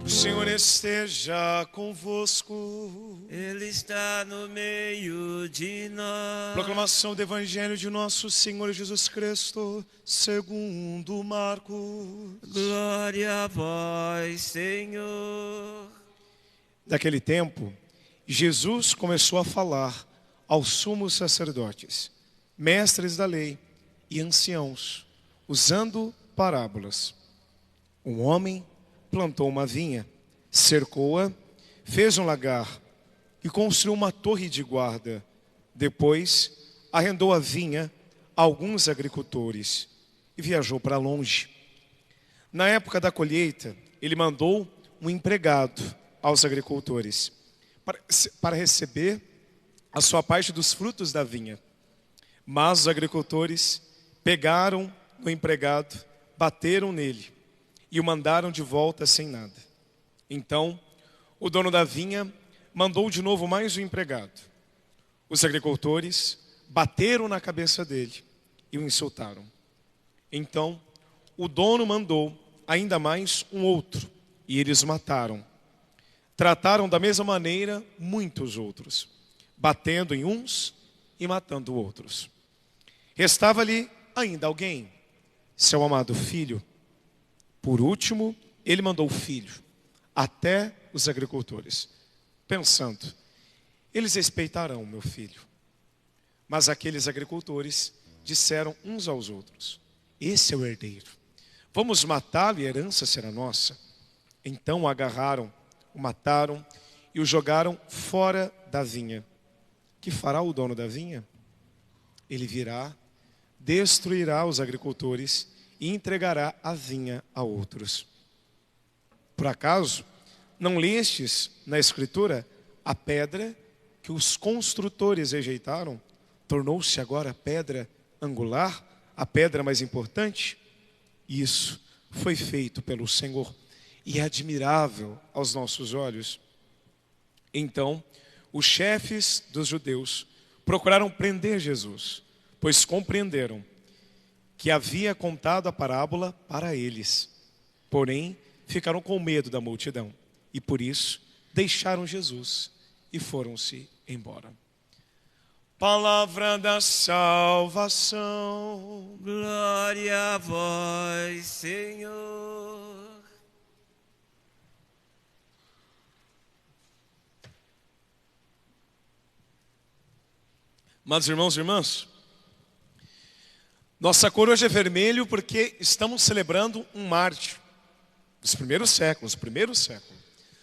O Senhor esteja convosco. Ele está no meio de nós. Proclamação do Evangelho de nosso Senhor Jesus Cristo, segundo Marcos. Glória a vós, Senhor. Naquele tempo, Jesus começou a falar aos sumos sacerdotes, mestres da lei e anciãos, usando parábolas. Um homem plantou uma vinha, cercou-a, fez um lagar e construiu uma torre de guarda. Depois, arrendou a vinha a alguns agricultores e viajou para longe. Na época da colheita, ele mandou um empregado aos agricultores para receber a sua parte dos frutos da vinha. Mas os agricultores pegaram no empregado, bateram nele e o mandaram de volta sem nada. Então, o dono da vinha mandou de novo mais um empregado. Os agricultores bateram na cabeça dele e o insultaram. Então, o dono mandou ainda mais um outro e eles o mataram. Trataram da mesma maneira muitos outros, batendo em uns e matando outros. Restava-lhe ainda alguém, seu amado filho. Por último, ele mandou o filho até os agricultores, pensando: eles respeitarão meu filho. Mas aqueles agricultores disseram uns aos outros: esse é o herdeiro, vamos matá-lo e a herança será nossa. Então o agarraram, o mataram e o jogaram fora da vinha. Que fará o dono da vinha? Ele virá, destruirá os agricultores e entregará a vinha a outros. Por acaso, não lestes na Escritura: a pedra que os construtores rejeitaram tornou-se agora a pedra angular, a pedra mais importante? Isso foi feito pelo Senhor e é admirável aos nossos olhos. Então, os chefes dos judeus procuraram prender Jesus, pois compreenderam que havia contado a parábola para eles. Porém, ficaram com medo da multidão e por isso deixaram Jesus e foram-se embora. Palavra da salvação. Glória a vós, Senhor. Amados irmãos e irmãs, nossa cor hoje é vermelho porque estamos celebrando um mártir dos primeiros séculos,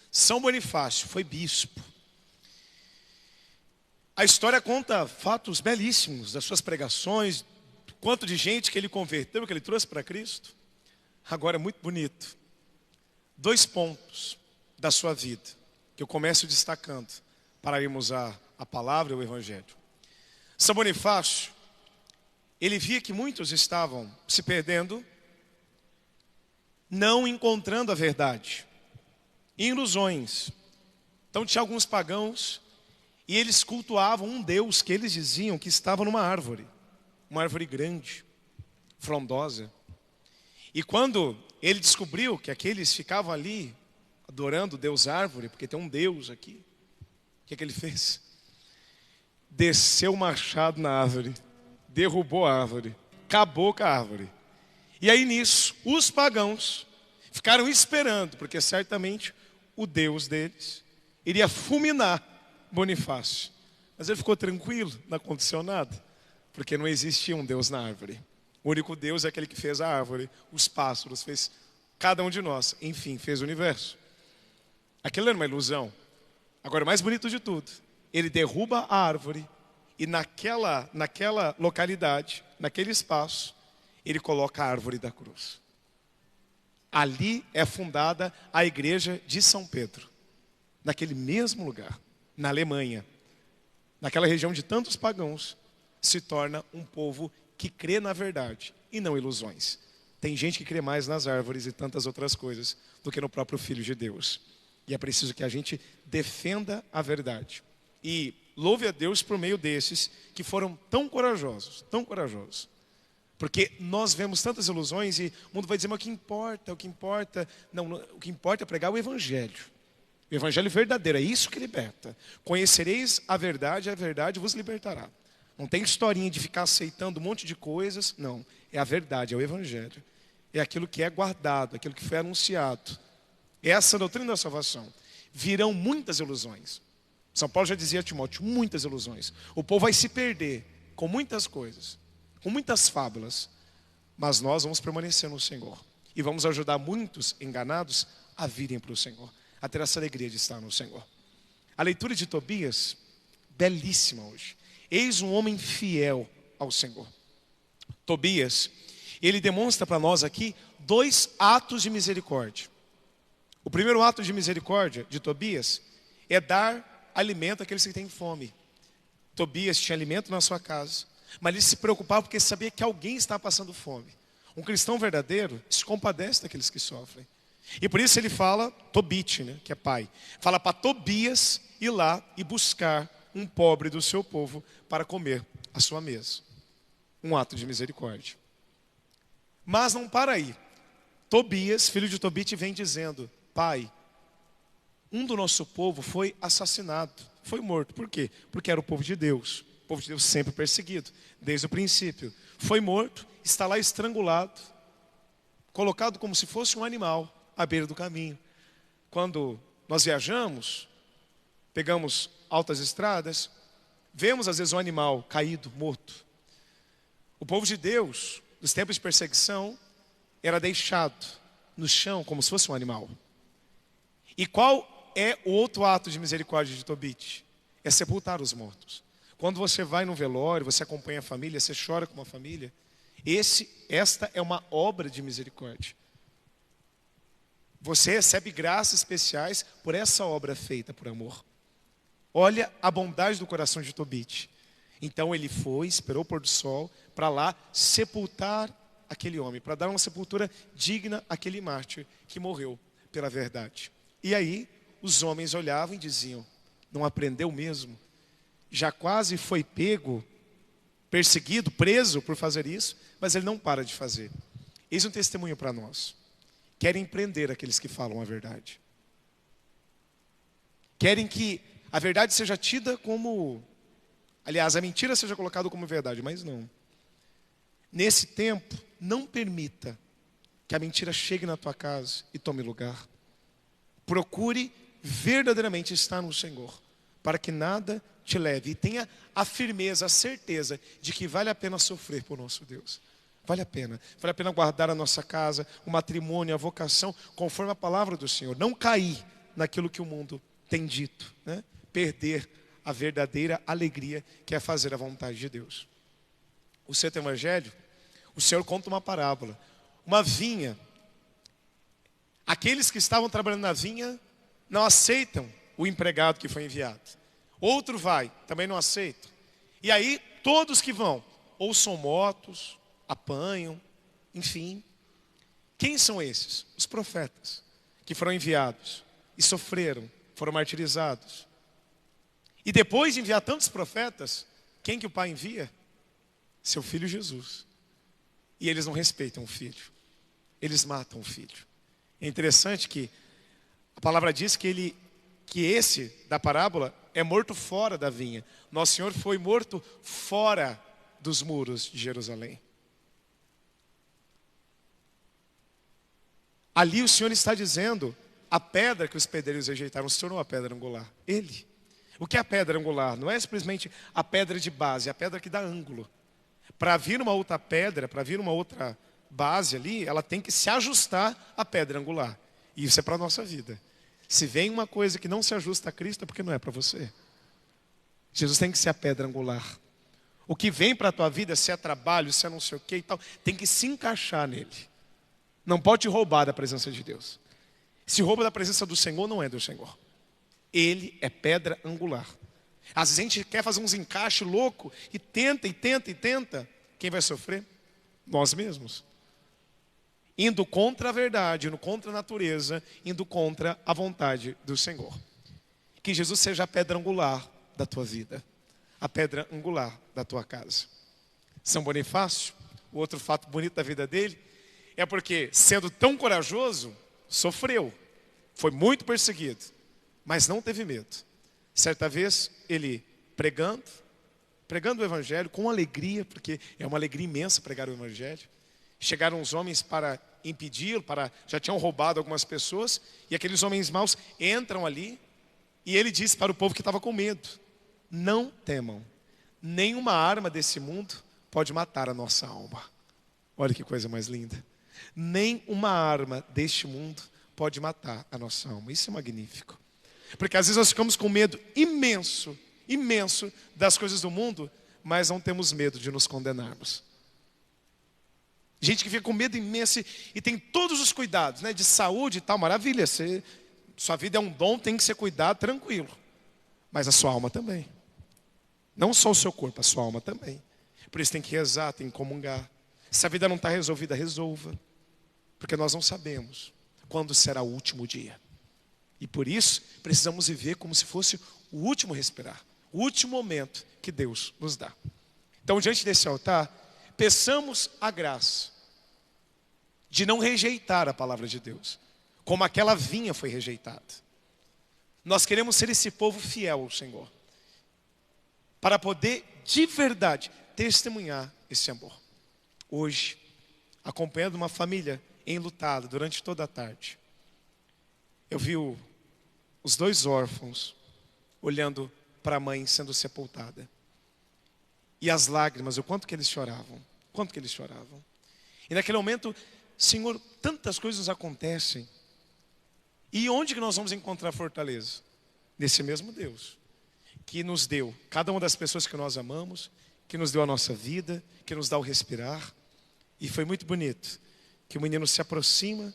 São Bonifácio foi bispo. A história conta fatos belíssimos das suas pregações, quanto de gente que ele converteu, que ele trouxe para Cristo. Agora é muito bonito. 2 pontos da sua vida que eu começo destacando para irmos à palavra e ao Evangelho. São Bonifácio, ele via que muitos estavam se perdendo, não encontrando a verdade, em ilusões. Então tinha alguns pagãos e eles cultuavam um Deus que eles diziam que estava numa árvore, uma árvore grande, frondosa. E quando ele descobriu que aqueles ficavam ali adorando o Deus árvore, porque tem um Deus aqui, o que ele fez? Desceu o machado na árvore, derrubou a árvore, acabou com a árvore. E aí nisso, os pagãos ficaram esperando, porque certamente o Deus deles iria fulminar Bonifácio. Mas ele ficou tranquilo, não aconteceu nada, porque não existia um Deus na árvore. O único Deus é aquele que fez a árvore, os pássaros, fez cada um de nós, enfim, fez o universo. Aquilo era uma ilusão. Agora, o mais bonito de tudo, ele derruba a árvore e naquela localidade, naquele espaço, ele coloca a árvore da cruz. Ali é fundada a igreja de São Pedro, naquele mesmo lugar, na Alemanha. Naquela região de tantos pagãos, se torna um povo que crê na verdade e não ilusões. Tem gente que crê mais nas árvores e tantas outras coisas do que no próprio Filho de Deus. E é preciso que a gente defenda a verdade. E louve a Deus por meio desses que foram tão corajosos, Porque nós vemos tantas ilusões e o mundo vai dizer, mas o que importa? O que importa? Não, o que importa é pregar o Evangelho. O Evangelho verdadeiro, é isso que liberta. Conhecereis a verdade vos libertará. Não tem historinha de ficar aceitando um monte de coisas, não. É a verdade, é o Evangelho. É aquilo que é guardado, aquilo que foi anunciado. Essa é a doutrina da salvação. Virão muitas ilusões. São Paulo já dizia a Timóteo, muitas ilusões. O povo vai se perder com muitas coisas, com muitas fábulas. Mas nós vamos permanecer no Senhor. E vamos ajudar muitos enganados a virem para o Senhor, a ter essa alegria de estar no Senhor. A leitura de Tobias, belíssima hoje. Eis um homem fiel ao Senhor. Tobias, ele demonstra para nós aqui 2 atos de misericórdia. O primeiro ato de misericórdia de Tobias é dar alimento àqueles que têm fome. Tobias tinha alimento na sua casa, mas ele se preocupava porque sabia que alguém estava passando fome. Um cristão verdadeiro se compadece daqueles que sofrem. E por isso ele fala, Tobit, né, que é pai, fala para Tobias ir lá e buscar um pobre do seu povo para comer à sua mesa. Um ato de misericórdia. Mas não para aí. Tobias, filho de Tobit, vem dizendo, pai, um do nosso povo foi assassinado, foi morto. Por quê? Porque era o povo de Deus. O povo de Deus sempre perseguido, desde o princípio. Foi morto, está lá estrangulado, colocado como se fosse um animal à beira do caminho. Quando nós viajamos, pegamos altas estradas, vemos às vezes um animal caído, morto. O povo de Deus, nos tempos de perseguição, era deixado no chão como se fosse um animal. E qual é o outro ato de misericórdia de Tobit? É sepultar os mortos. Quando você vai no velório, você acompanha a família, você chora com uma família, esta é uma obra de misericórdia. Você recebe graças especiais por essa obra feita por amor. Olha a bondade do coração de Tobit. Então ele foi, esperou o pôr do sol, para lá sepultar aquele homem, para dar uma sepultura digna àquele mártir que morreu pela verdade. E aí os homens olhavam e diziam, não aprendeu mesmo? Já quase foi pego, perseguido, preso por fazer isso, mas ele não para de fazer. Eis um testemunho para nós. Querem prender aqueles que falam a verdade. Querem que a verdade seja tida como... Aliás, a mentira seja colocada como verdade, mas não. Nesse tempo, não permita que a mentira chegue na tua casa e tome lugar. Procure verdadeiramente estar no Senhor, para que nada te leve. E tenha a firmeza, a certeza de que vale a pena sofrer por nosso Deus. Vale a pena. Vale a pena guardar a nossa casa, o matrimônio, a vocação, conforme a palavra do Senhor. Não cair naquilo que o mundo tem dito, né? Perder a verdadeira alegria que é fazer a vontade de Deus. O Santo Evangelho, o Senhor conta uma parábola. Uma vinha. Aqueles que estavam trabalhando na vinha não aceitam o empregado que foi enviado. Outro vai, também não aceita. E aí todos que vão, ou são mortos, apanham, enfim. Quem são esses? Os profetas, que foram enviados e sofreram, foram martirizados. E depois de enviar tantos profetas, quem que o Pai envia? Seu Filho Jesus. E eles não respeitam o Filho. Eles matam o Filho. É interessante que a palavra diz que esse da parábola é morto fora da vinha. Nosso Senhor foi morto fora dos muros de Jerusalém. Ali o Senhor está dizendo, a pedra que os pedreiros rejeitaram se tornou a pedra angular. Ele. O que é a pedra angular? Não é simplesmente a pedra de base, é a pedra que dá ângulo. Para vir uma outra pedra, para vir uma outra base ali, ela tem que se ajustar à pedra angular. E isso é para a nossa vida. Se vem uma coisa que não se ajusta a Cristo, é porque não é para você. Jesus tem que ser a pedra angular. O que vem para a tua vida, se é trabalho, se é não sei o que e tal, tem que se encaixar nele. Não pode te roubar da presença de Deus. Se rouba da presença do Senhor, não é do Senhor. Ele é pedra angular. Às vezes a gente quer fazer uns encaixes loucos e tenta. Quem vai sofrer? Nós mesmos. Indo contra a verdade, indo contra a natureza, indo contra a vontade do Senhor. Que Jesus seja a pedra angular da tua vida, a pedra angular da tua casa. São Bonifácio, o outro fato bonito da vida dele, é porque, sendo tão corajoso, sofreu. Foi muito perseguido, mas não teve medo. Certa vez, ele pregando o evangelho com alegria, porque é uma alegria imensa pregar o evangelho. Chegaram os homens para impedir, já tinham roubado algumas pessoas, e aqueles homens maus entram ali, e ele disse para o povo que estava com medo: não temam, nenhuma arma desse mundo pode matar a nossa alma. Olha que coisa mais linda. Nem uma arma deste mundo pode matar a nossa alma. Isso é magnífico. Porque às vezes nós ficamos com medo imenso das coisas do mundo, mas não temos medo de nos condenarmos. Gente que fica com medo imenso e tem todos os cuidados, né, de saúde e tal, maravilha. Sua vida é um dom, tem que ser cuidado, tranquilo. Mas a sua alma também. Não só o seu corpo, a sua alma também. Por isso tem que rezar, tem que comungar. Se a vida não está resolvida, resolva. Porque nós não sabemos quando será o último dia. E por isso precisamos viver como se fosse o último respirar, o último momento que Deus nos dá. Então, diante desse altar, peçamos a graça de não rejeitar a palavra de Deus, como aquela vinha foi rejeitada. Nós queremos ser esse povo fiel ao Senhor, para poder de verdade testemunhar esse amor. Hoje, acompanhando uma família enlutada durante toda a tarde, eu vi os 2 órfãos olhando para a mãe sendo sepultada. E as lágrimas, o quanto que eles choravam. E naquele momento, Senhor, tantas coisas acontecem. E onde que nós vamos encontrar fortaleza? Nesse mesmo Deus, que nos deu cada uma das pessoas que nós amamos, que nos deu a nossa vida, que nos dá o respirar. E foi muito bonito que o menino se aproxima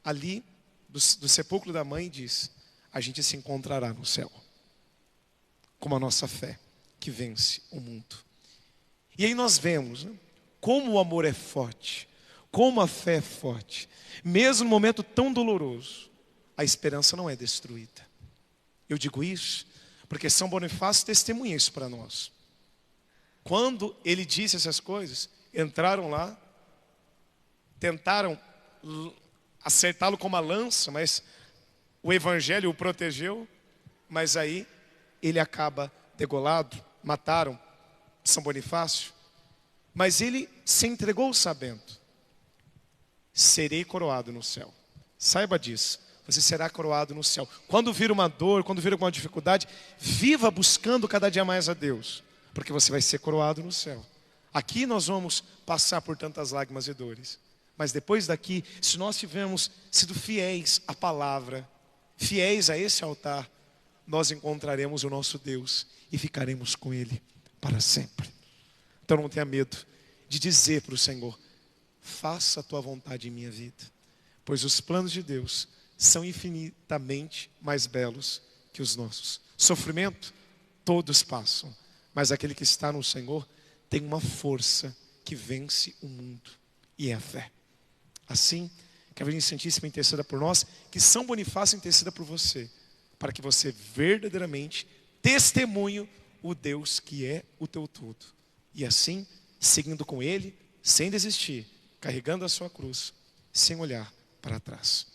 ali do sepulcro da mãe e diz: a gente se encontrará no céu, como a nossa fé que vence o mundo. E aí nós vemos, né, como o amor é forte, como a fé é forte. Mesmo no momento tão doloroso, a esperança não é destruída. Eu digo isso porque São Bonifácio testemunha isso para nós. Quando ele disse essas coisas, entraram lá, tentaram acertá-lo com uma lança, mas o evangelho o protegeu. Mas aí ele acaba degolado, mataram São Bonifácio. Mas ele se entregou sabendo: serei coroado no céu. Saiba disso, você será coroado no céu. Quando vir uma dor, quando vir alguma dificuldade, viva buscando cada dia mais a Deus, porque você vai ser coroado no céu. Aqui nós vamos passar por tantas lágrimas e dores, mas depois daqui, se nós tivermos sido fiéis à palavra, fiéis a esse altar, nós encontraremos o nosso Deus e ficaremos com Ele para sempre. Então não tenha medo de dizer para o Senhor: faça a tua vontade em minha vida, pois os planos de Deus são infinitamente mais belos que os nossos. Sofrimento, todos passam, mas aquele que está no Senhor tem uma força que vence o mundo, e é a fé. Assim, que a Virgem Santíssima interceda por nós, que São Bonifácio interceda por você, para que você verdadeiramente testemunhe o Deus que é o teu tudo. E assim, seguindo com Ele, sem desistir, carregando a sua cruz, sem olhar para trás.